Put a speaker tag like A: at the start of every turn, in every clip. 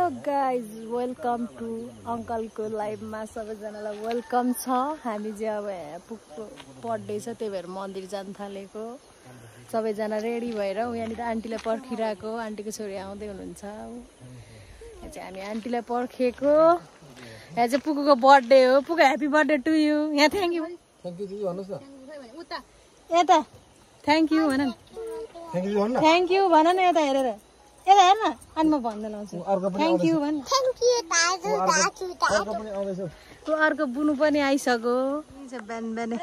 A: Guys welcome to अङ्कलको लाइभमा सबैजनालाई welcome छ। हामी चाहिँ अब पुगको बर्थडे छ, त्यही भएर मन्दिर जान थालेको। सबैजना रेडी भएर यहाँनिर आन्टीलाई पर्खिरहेको। आन्टीको छोरी आउँदै हुनुहुन्छ। यहाँ चाहिँ हामी आन्टीलाई पर्खेको। यहाँ चाहिँ पुगुको बर्थडे हो। पुगु ह्याप्पी बर्थडे टु यु। यहाँ थ्याङ्क यू भन्नुहोस् न। यता थ्याङ्क यू भन न। थ्याङ्क यू भन न। यता हेरेर यता हेर्न। अनि म भन्दै लाउँछु थ्याङ्क यू भन। अर्को बुनु पनि आइसक्यो। बिहान बिहानै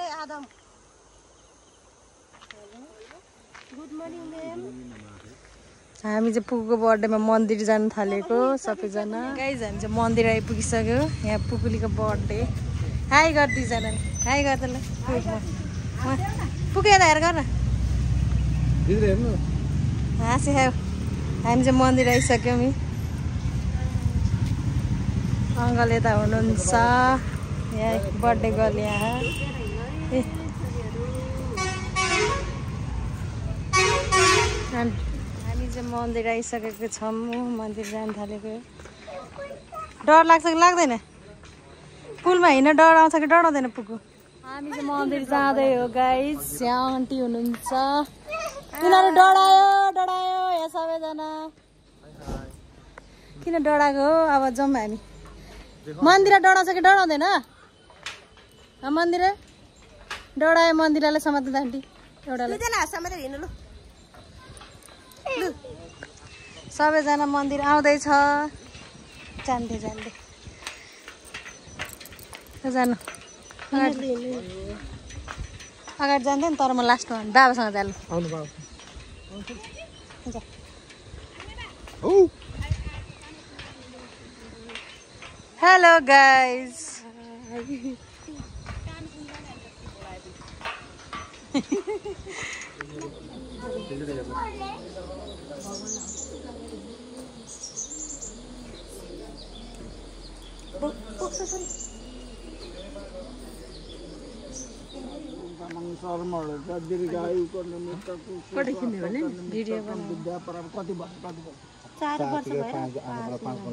A: हामी चाहिँ पुगुको बर्थडेमा मन्दिर जान थालेको सबैजना। गाइज हामी चाहिँ मन्दिर आइपुगिसक्यो। यहाँ पुगुलीको बर्थडे। हाई गर दुईजनाले। हाई गर्दा ल पुग यता हेर गर न। हाँसी खायो। हामी चाहिँ मन्दिर आइसक्यौँ। अङ्कल यता हुनुहुन्छ। यहाँ बर्थडे गर्ल यहाँ। हामी चाहिँ मन्दिर आइसकेको छौँ। मन्दिर जान थालेको। डर लाग्छ कि लाग्दैन? पुलमा हिँड्न डर आउँछ कि डराउँदैन पुगु? हामी चाहिँ मन्दिर जाँदै हो गाइज। यहाँ आन्टी हुनुहुन्छ। किनहरू डरायो यहाँ सबैजना। किन डराएको हो? अब जाउँ हामी मन्दिर। डराउँछ कि डराउँदैन? मन्दिर डरायो। मन्दिरलाई समात्नु त आन्टी एउटालाई। सबैजना मन्दिर आउँदैछ। जान्दै जान्दै जानु अगाडि जान्थ्यो नि। तर म लास्टमा बाबासँग जानु। Hello guys.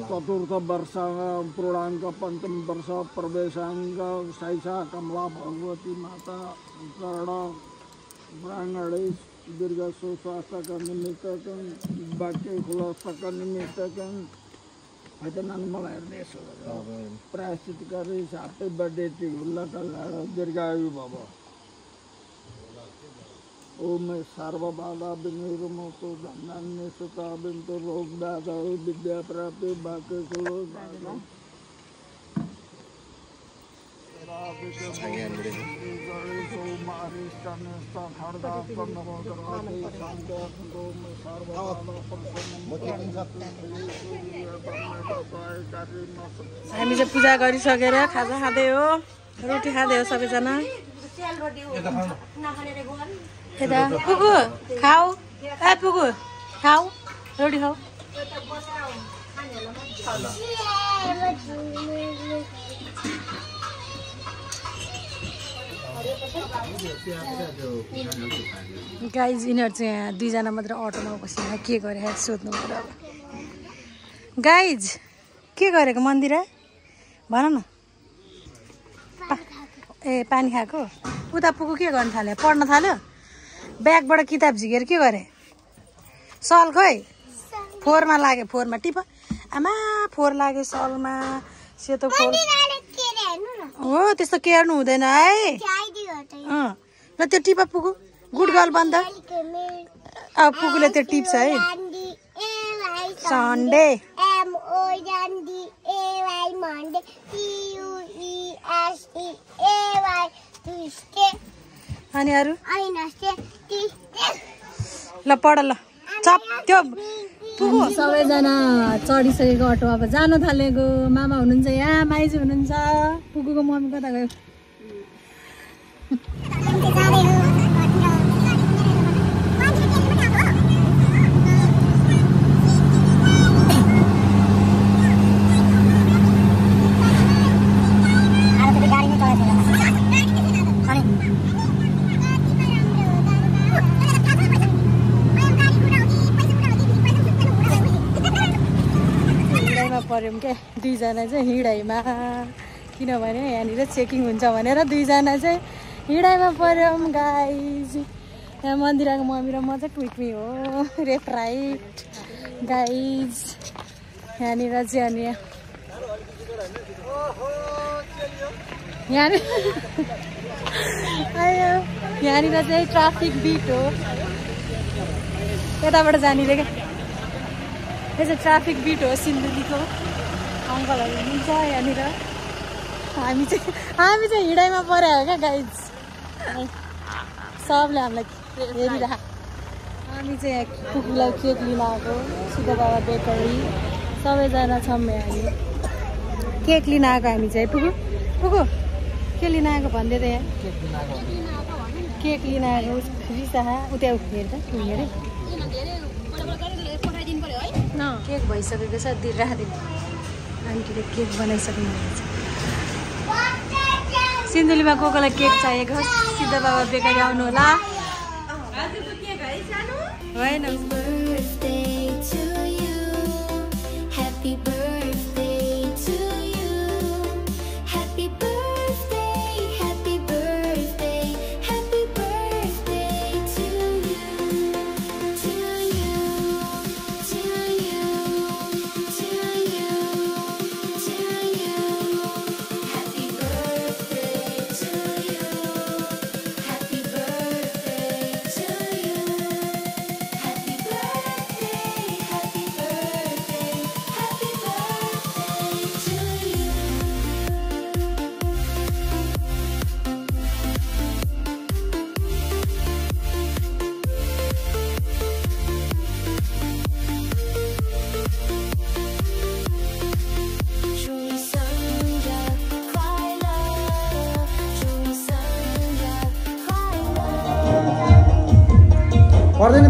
B: चतुर्थ वर्ष पूर्णांक पंचम वर्ष प्रवेशांग सैषा कमला भगवती माता कर्ण ब्राह्मणे दीर्घ सुस्वास्थ्य निमित्त वाक्य खुलासा निमित्त मलाई हेर्ने प्रायश्चित गरी ह्याप्पी बर्थडे टु दीर्घायु भव। ओम सर्वबाधा विनिर्मुक्तो धन्यान्य सुता बिन्तु रोग बाधा विद्या प्राप्ति वाक्य खुलासा
A: हामी चाहिँ पूजा गरिसकेर खाजा खाँदै हो। रोटी खाँदै हो सबैजना। यता पुगु खाऊ। ए पुगु खाऊ रोटी खाऊ। गाइज यिनीहरू चाहिँ यहाँ दुईजना मात्र अटोमा बसेर के गरेर सोध्नु पर्यो। गाइज के गरेको मन्दिर भन न। ए पानी खाएको। उता पुगु के गर्नु थाल्यो? पढ्न थाल्यो। ब्यागबाट किताब झिकेर के गरे? सल खोइ फोरमा लाग्यो। फोरमा टिप। आमा फोहोर लाग्यो सलमा। सेतो फोहोर हो। त्यस्तो केर्नु हुँदैन है। ल त्यो टिप पुगु। गुड गर्ल बन्द। अब पुगुले त्यो टिप्छ है। सन्डे अनि अरू ल पढ ल चप। त्यो पुगु सबैजना चढिसकेको अटोमा अब जान थालेको। मामा हुनुहुन्छ यहाँ, माइजू हुनुहुन्छ। पुगुको मम्मी कता गयो? पर्यौँ के दुईजना चाहिँ हिँडाइमा किनभने यहाँनिर चेकिङ हुन्छ भनेर दुईजना चाहिँ हिँडाइमा पर्यौँ गाइज यहाँ मन्दिराको मम्मी र म चाहिँ टुइटमी हो लेफ्ट राइट गाइज यहाँनिर चाहिँ अनि यहाँनिर चाहिँ ट्राफिक बिट हो यताबाट जानेले क्या यो चाहिँ ट्राफिक बिट हो सिन्धुलीको अङ्कलहरू हुनुहुन्छ यहाँनिर हामी चाहिँ हिँडाइमा पऱ्यो हो क्या गाइज सबले हामीलाई हेरिरह हामी चाहिँ यहाँ कुकुरलाई केक लिन आएको सीता बाबा बेकरी सबैजना छौँ हामी केक लिन आएको हामी चाहिँ पुगु के लिन आएको भन्दै त यहाँ केक लिन आएको रिसा उता हेर्दा हेरे केक भइसकेको छ राखिदिनु आन्टीले केक बनाइसक्नु भएको छ सिन्धुलीमा कोलाई केक चाहिएको सिद्ध बाबा बेकरी आउनु होला होइन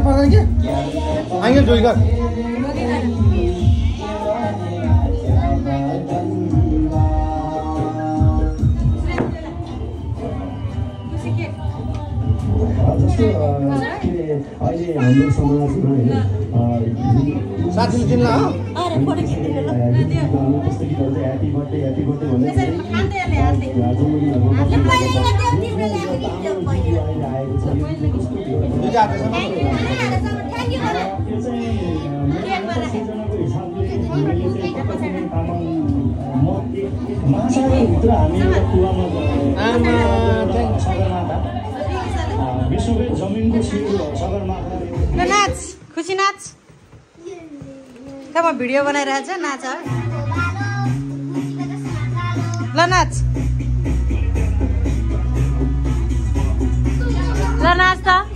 C: पर्दैन के आइयो जोइ गर साथीले चिन्ला हो
A: नाच खुसी नाच म भिडियो बनाइरहेछ नाच ल नाच ल नाच त